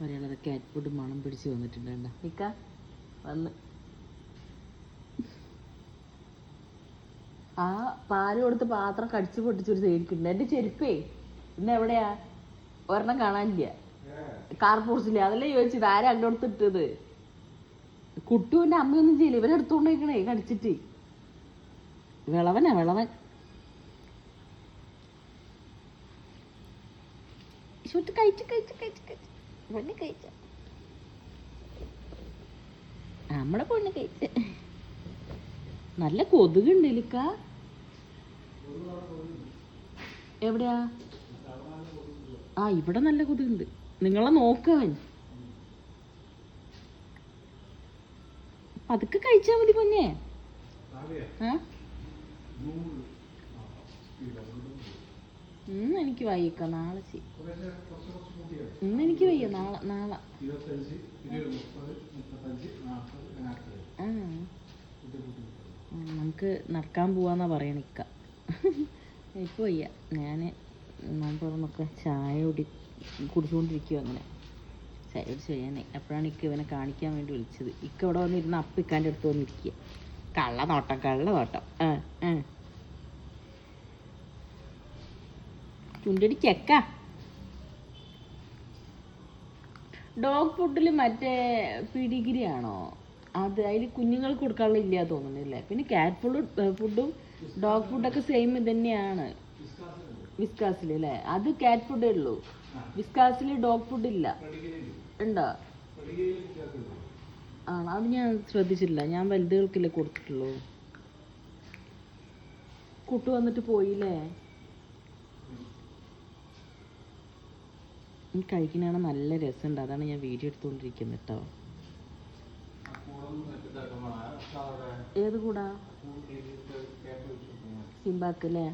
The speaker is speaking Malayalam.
പറയാനുള്ളത് കാറ്റ് ഫുഡ് മണം പിടിച്ച് വന്നിട്ടുണ്ട് കേട്ടോ. ഇക്ക വന്ന് ആ പാല് കൊടുത്ത് പാത്രം കടിച്ചു പൊട്ടിച്ചൊരു സൈഡിക്കുണ്ട്. എൻ്റെ ചെരുപ്പേ ഇന്ന് എവിടെയാ ഒരെണ്ണം കാണാനില്ല. കാർപൂർസില്ല. അതല്ലേ ചോദിച്ചത് ആരാ അങ്ങോട്ട് ഇട്ടത്. കുട്ടുവിൻ്റെ അമ്മയൊന്നും ചെയ്യില്ല. ഇവരെടുത്തോണ്ടിരിക്കണേ കടിച്ചിട്ട്. വിളവനാ വിളവൻ. കഴിച്ചു പൊണ്ണ് കഴിച്ച നമ്മളെ പൊണ്ണ് കഴിച്ച. നല്ല കൊതുകുണ്ട് ഇലിക്ക. എവിടെയാ? ആ ഇവിടെ നല്ല കൊതുകുണ്ട്. നിങ്ങളെ നോക്കാൻ പതുക്കെ കഴിച്ചാ മതി പൊന്നെ. ഇന്ന് എനിക്ക് വയ്യക്ക. നാളെ ഇന്ന് എനിക്ക് വയ്യ. നാളെ നമുക്ക് നടക്കാൻ പോവാന്നാ പറയണിക്ക. ഇപ്പൊ വയ്യ. ഞാൻ നോമ്പൊക്കെ ചായ കുടിച്ചുകൊണ്ടിരിക്കുക. അങ്ങനെ ചായ കുടിച്ച് ചെയ്യാനേ എപ്പോഴാണ് ഇക്ക ഇവനെ കാണിക്കാൻ വേണ്ടി വിളിച്ചത്. ഇക്ക ഇവിടെ വന്നിരുന്ന് ഇക്കാൻ്റെ അടുത്ത് വന്നിരിക്കുക. കള്ളനോട്ടം. ചുണ്ടടി ചെക്ക. ഡോഗ് ഫുഡിൽ മറ്റേ പിടിഗിരി ആണോ അത്? അതിൽ കുഞ്ഞുങ്ങൾക്ക് കൊടുക്കാനുള്ള ഇല്ല തോന്നുന്നില്ലേ. പിന്നെ കാറ്റ് ഫുഡും ഡോഗ് ഫുഡൊക്കെ സെയിം തന്നെയാണ്. വിസ്കാസിൽ അല്ലേ? അത് കാറ്റ് ഫുഡേ ഉള്ളൂ. വിസ്കാസിൽ ഡോഗ് ഫുഡ് ഇല്ല. ഉണ്ടോ? ആണോ? അത് ഞാൻ ശ്രദ്ധിച്ചില്ല. ഞാൻ വലുതുകൾക്കല്ലേ കൊടുത്തിട്ടുള്ളൂ. കുട്ടു വന്നിട്ട് പോയില്ലേ? കഴിക്കണ നല്ല രസമുണ്ട്. അതാണ് ഞാൻ വീഡിയോ എടുത്തുകൊണ്ടിരിക്കുന്നത് കേട്ടോ. ഏത് കൂടാ? സിംബാക്ക് അല്ലേ?